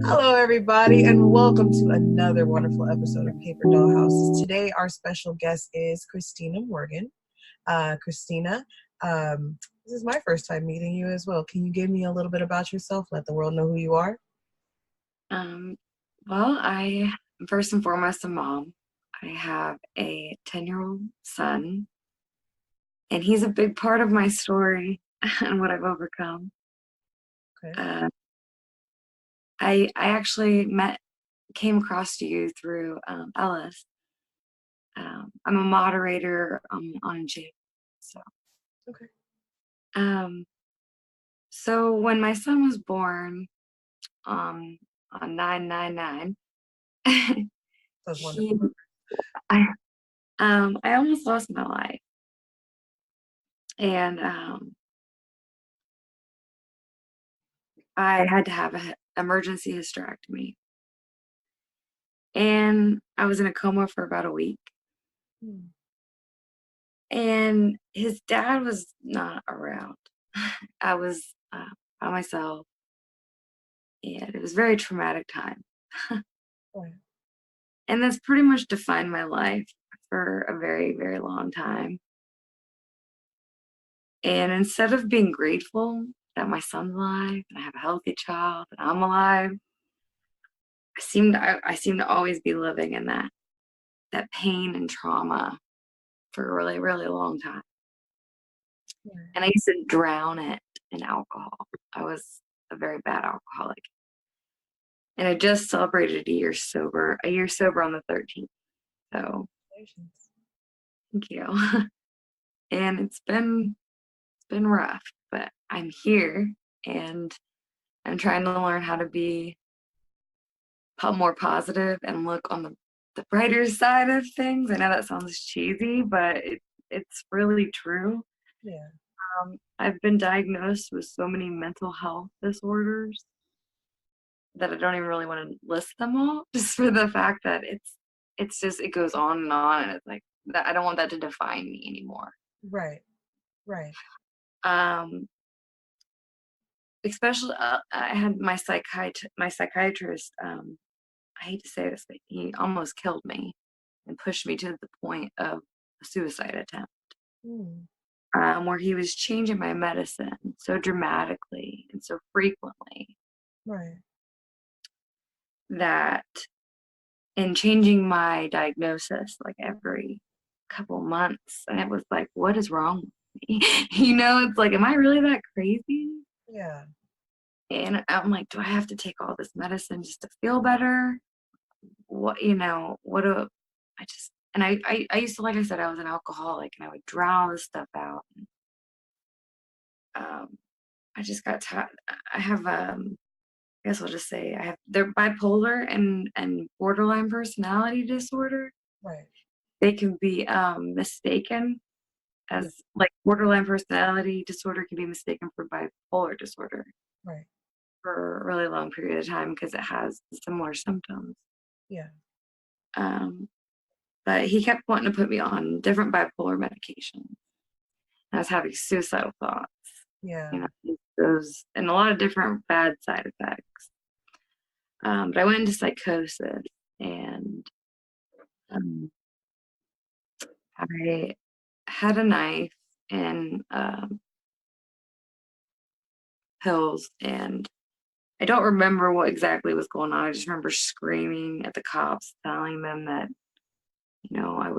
Hello, everybody, and welcome to another wonderful episode of Paper Doll Houses. Today, our special guest is Christina Morgan. Christina, this is my first time meeting you as well. Can you give me a little bit about yourself? Let the world know who you are. Um, well, I am first and foremost a mom. I have a 10-year-old son, and he's a big part of my story and what I've overcome. Okay. I actually came across you through Ellis. I'm a moderator on J. So, Okay. so when my son was born on 999, That's he wonderful. I I almost lost my life. And I had to have an emergency hysterectomy. And I was in a coma for about a week. Hmm. And his dad was not around. I was by myself. And it was a very traumatic time. Right. And that's pretty much defined my life for a very, very long time. And instead of being grateful that my son's alive and I have a healthy child and I'm alive, I seem to always be living in that pain and trauma for a really, really long time. Right. And I used to drown it in alcohol. I was a very bad alcoholic. And I just celebrated a year sober on the 13th. So Congratulations. thank you. And it's been rough, but I'm here and I'm trying to learn how to be more positive and look on the brighter side of things. I know that sounds cheesy, but it's really true. Yeah. I've been diagnosed with so many mental health disorders that I don't even really want to list them all, just for the fact that it's just it goes on, and it's like that I don't want that to define me anymore. Right. Right. Um, Especially I had my psychiatrist. I hate to say this, but he almost killed me and pushed me to the point of a suicide attempt. Hmm. Where he was changing my medicine so dramatically and so frequently Right. that and changing my diagnosis like every couple months. And it was like, what is wrong with me? It's like, am I really that crazy? Yeah. And I'm like, do I have to take all this medicine just to feel better? What do I just, and I used to, like I said, I was an alcoholic and I would drown all this stuff out. And, I just got tired. I have, I guess I'll just say they're bipolar and borderline personality disorder. Right. They can be mistaken Yeah. as like borderline personality disorder can be mistaken for bipolar disorder Right. for a really long period of time because it has similar symptoms. Yeah. Um, but he kept wanting to put me on different bipolar medications. I was having suicidal thoughts, Yeah. those and a lot of different bad side effects. But I went into psychosis and um, I had a knife and pills, and I don't remember what exactly was going on. I just remember screaming at the cops, telling them that I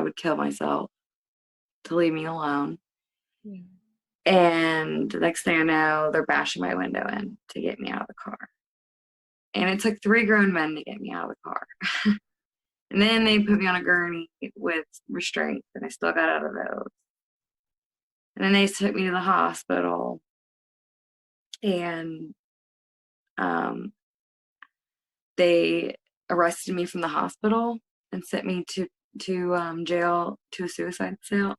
would kill myself to leave me alone. Yeah. And the next thing I know, they're bashing my window in to get me out of the car. And it took 3 grown men to get me out of the car. And then they put me on a gurney with restraints, and I still got out of those. And then they took me to the hospital, and um, they arrested me from the hospital and sent me to jail to a suicide cell.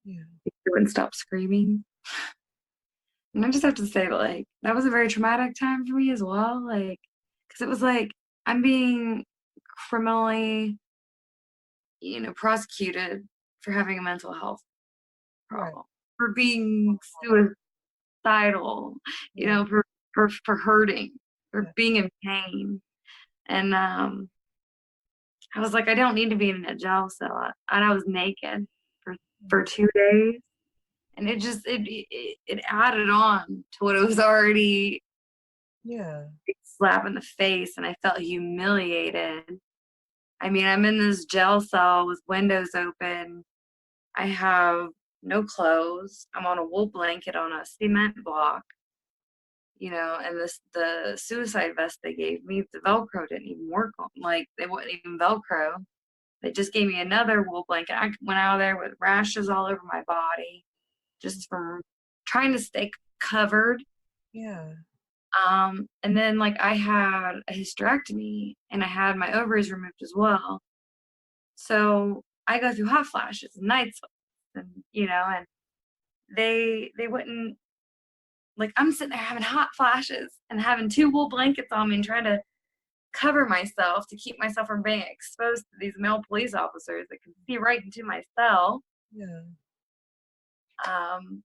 Yeah. They wouldn't stop screaming. And I just have to say, like, that was a very traumatic time for me as well. Like, because it was like I'm being criminally, prosecuted for having a mental health Right. problem, for being suicidal, Yeah. for for hurting, for Yeah. being in pain. And I was like, I don't need to be in a jail cell. And I was naked for 2 days. And it added on to what it was already. Yeah. Slap in the face, and I felt humiliated. I mean, I'm in this jail cell with windows open. I have no clothes. I'm on a wool blanket on a cement block, and the suicide vest they gave me, the Velcro didn't even work on. Like, they wouldn't even Velcro. They just gave me another wool blanket. I went out there with rashes all over my body just from trying to stay covered. Yeah. And then, like, I had a hysterectomy and I had my ovaries removed as well. So I go through hot flashes and night sweats, and they wouldn't, like, I'm sitting there having hot flashes and having 2 wool blankets on me and trying to cover myself to keep myself from being exposed to these male police officers that can see right into my cell. Yeah. Um,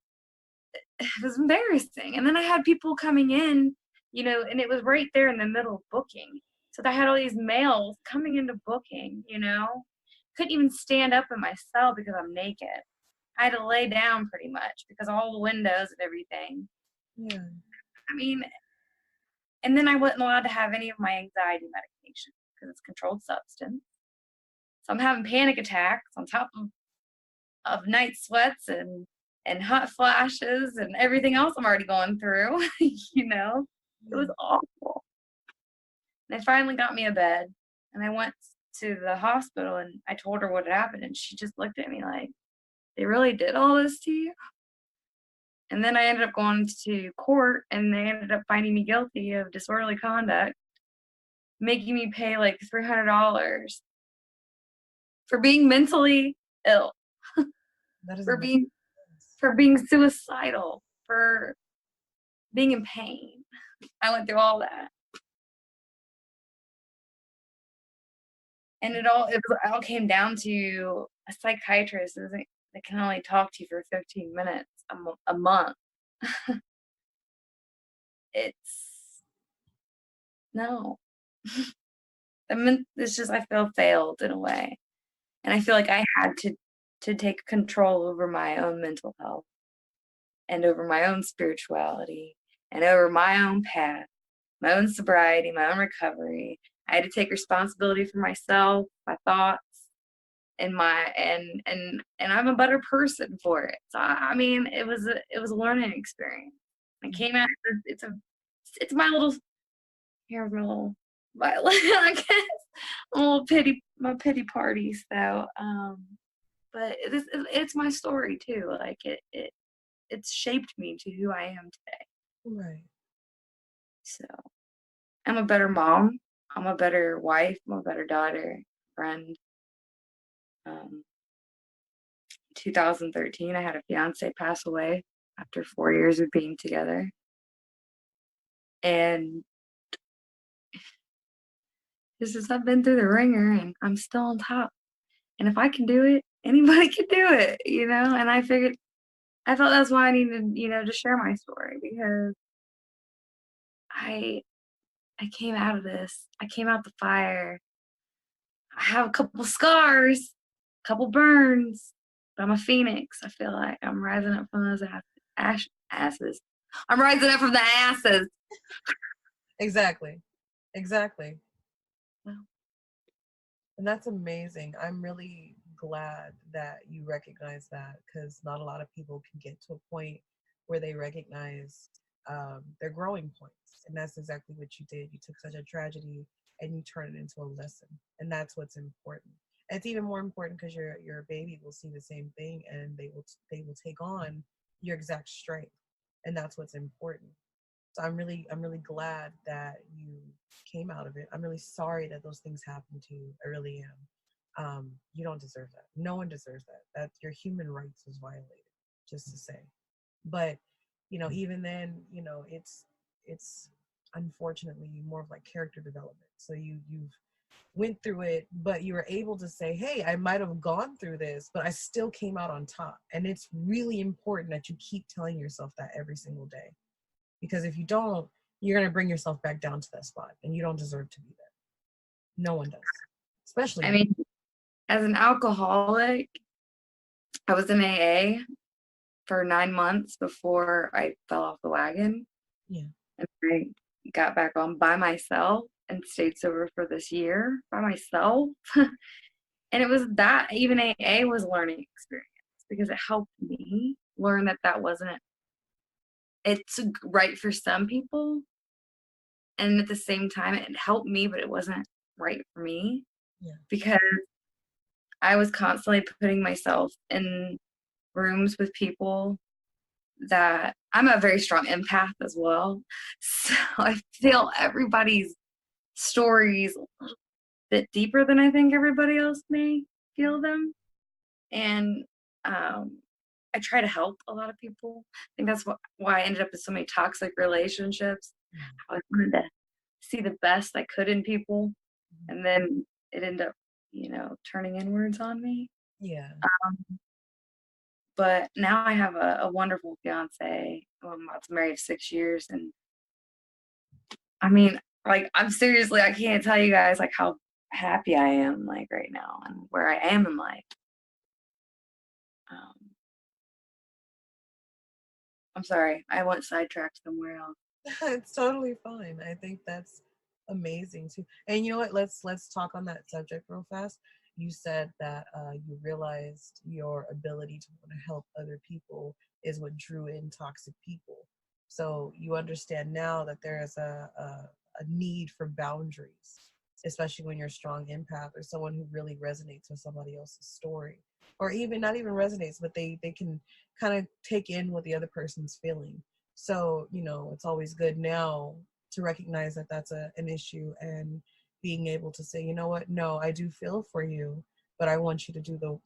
it was embarrassing. And then I had people coming in, and it was right there in the middle of booking. So I had all these males coming into booking, couldn't even stand up in my cell because I'm naked. I had to lay down pretty much because all the windows and everything. Yeah. I mean, and then I wasn't allowed to have any of my anxiety medication because it's a controlled substance. So I'm having panic attacks on top of night sweats and hot flashes and everything else I'm already going through. It was awful. They finally got me a bed, and I went to the hospital and I told her what had happened, and she just looked at me like, they really did all this to you? And then I ended up going to court, and they ended up finding me guilty of disorderly conduct, making me pay like $300 for being mentally ill, That is for amazing. being suicidal, for being in pain. I went through all that. And it all came down to a psychiatrist that can only talk to you for 15 minutes a month. It's no. I mean, it's just, I feel failed in a way. And I feel like I had to take control over my own mental health and over my own spirituality and over my own path, my own sobriety, my own recovery. I had to take responsibility for myself, my thoughts, and I'm a better person for it. So I mean, it was a learning experience. I came out. It's my little, here's my little violin, I guess. My pity party. So but it's my story too. Like it's shaped me to who I am today. Right. So I'm a better mom. I'm a better wife. I'm a better daughter, friend. 2013, I had a fiance pass away after 4 years of being together. And I've been through the ringer and I'm still on top. And if I can do it, anybody can do it, And I felt that's why I needed, to share my story, because I came out of this. I came out the fire. I have a couple scars, a couple burns, but I'm a phoenix. I feel like I'm rising up from those asses. I'm rising up from the asses. Exactly. And that's amazing. I'm really glad that you recognize that, because not a lot of people can get to a point where they recognize their growing points. And that's exactly what you did. You took such a tragedy and you turned it into a lesson. And that's what's important. And it's even more important because your baby will see the same thing, and they will take on your exact strength. And that's what's important. So I'm really glad that you came out of it. I'm really sorry that those things happened to you. I really am. You don't deserve that. No one deserves that. That your human rights was violated, just to say. But even then, it's unfortunately more of like character development. So you've went through it, but you were able to say, hey, I might have gone through this, but I still came out on top. And it's really important that you keep telling yourself that every single day. Because if you don't, you're going to bring yourself back down to that spot, and you don't deserve to be there. No one does, especially I you. mean, as an alcoholic, I was in AA for 9 months before I fell off the wagon. Yeah. And I got back on by myself and stayed sober for this year by myself. And it was that, even AA was a learning experience because it helped me learn that that wasn't, it's right for some people. And at the same time, it helped me, but it wasn't right for me Yeah. because I was constantly putting myself in rooms with people that I'm a very strong empath as well. So I feel everybody's stories a bit deeper than I think everybody else may feel them. And I try to help a lot of people. I think that's why I ended up in so many toxic relationships. I wanted to see the best I could in people, and then it ended up, turning inwards on me. Yeah. But now I have a wonderful fiance. I was married 6 years, and I mean, like, I'm seriously, I can't tell you guys like how happy I am like right now and where I am in life. Um, I'm sorry, I went sidetracked somewhere else. It's totally fine. I think that's amazing too. And you know what? Let's talk on that subject real fast. You said that you realized your ability to want to help other people is what drew in toxic people. So you understand now that there is a need for boundaries, especially when you're a strong empath or someone who really resonates with somebody else's story, or even not even resonates, but they can kind of take in what the other person's feeling. So, it's always good now to recognize that that's an issue, and being able to say, you know what, no, I do feel for you, but I want you to do the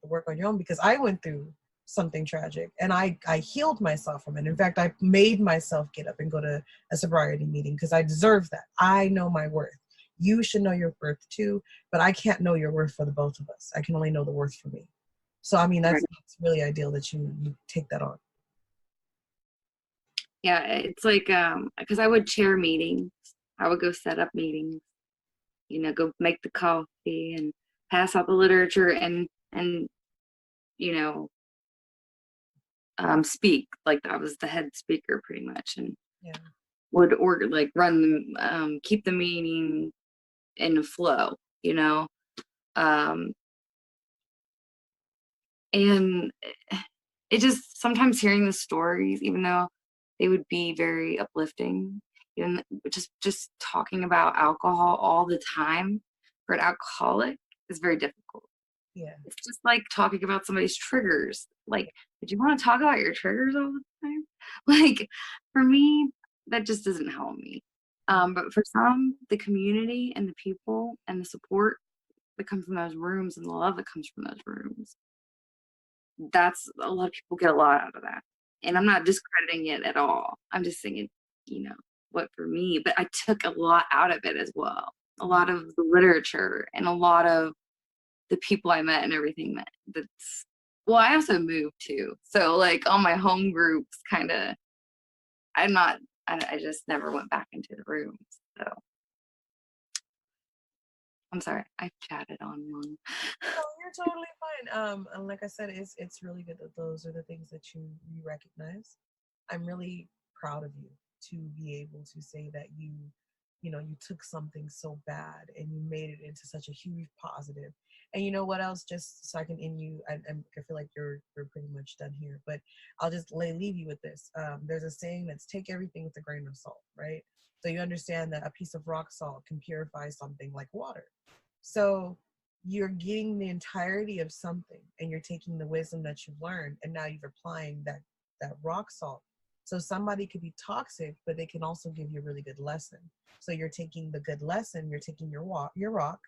work on your own, because I went through something tragic and I healed myself from it. In fact, I made myself get up and go to a sobriety meeting because I deserve that. I know my worth. You should know your worth too, but I can't know your worth for the both of us. I can only know the worth for me. So, I mean, Right. that's really ideal that you take that on. Yeah, it's like because I would chair meetings. I would go set up meetings, go make the coffee and pass out the literature and you know speak like I was the head speaker pretty much, and Yeah. would like run them, keep the meeting in flow, um, and it just sometimes hearing the stories, even though they would be very uplifting, even just talking about alcohol all the time for an alcoholic is very difficult. Yeah. It's just like talking about somebody's triggers. Like, did you want to talk about your triggers all the time? Like, for me, that just doesn't help me. But for some, the community and the people and the support that comes from those rooms and the love that comes from those rooms, that's a lot of people get a lot out of that. And I'm not discrediting it at all. I'm just saying, what for me, but I took a lot out of it as well. A lot of the literature and a lot of the people I met and everything that's well, I also moved too. So like all my home groups kind of, I'm not, I just never went back into the rooms. So I'm sorry, I chatted on one. No, you're totally fine. And like I said, it's really good that those are the things that you recognize. I'm really proud of you to be able to say that you took something so bad and you made it into such a huge positive. And you know what else? Just so I can end you, I feel like you're pretty much done here, but I'll just leave you with this. There's a saying that's take everything with a grain of salt, right? So you understand that a piece of rock salt can purify something like water. So you're getting the entirety of something, and you're taking the wisdom that you've learned, and now you're applying that rock salt. So somebody could be toxic, but they can also give you a really good lesson. So you're taking the good lesson, you're taking your rock,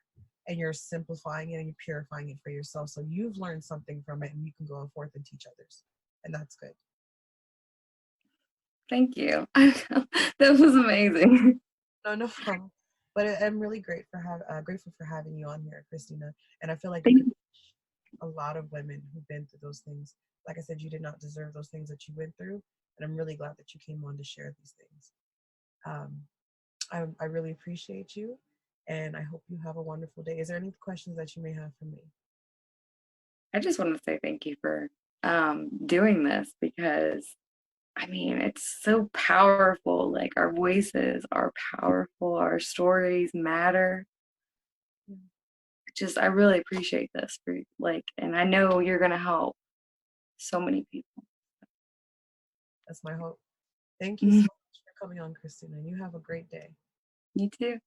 and you're simplifying it and you're purifying it for yourself. So you've learned something from it, and you can go forth and teach others, and that's good. Thank you. That was amazing. No, no problem. But I'm really grateful for having you on here, Christina. And I feel like you Thank could you. teach a lot of women who've been through those things. Like I said, you did not deserve those things that you went through. And I'm really glad that you came on to share these things. Um, I really appreciate you, and I hope you have a wonderful day. Is there any questions that you may have for me? I just want to say thank you for doing this, because I mean, it's so powerful. Like, our voices are powerful, our stories matter. Just, I really appreciate this for, like, and I know you're going to help so many people. That's my hope. Thank you so much for coming on, Christina. You have a great day. You too.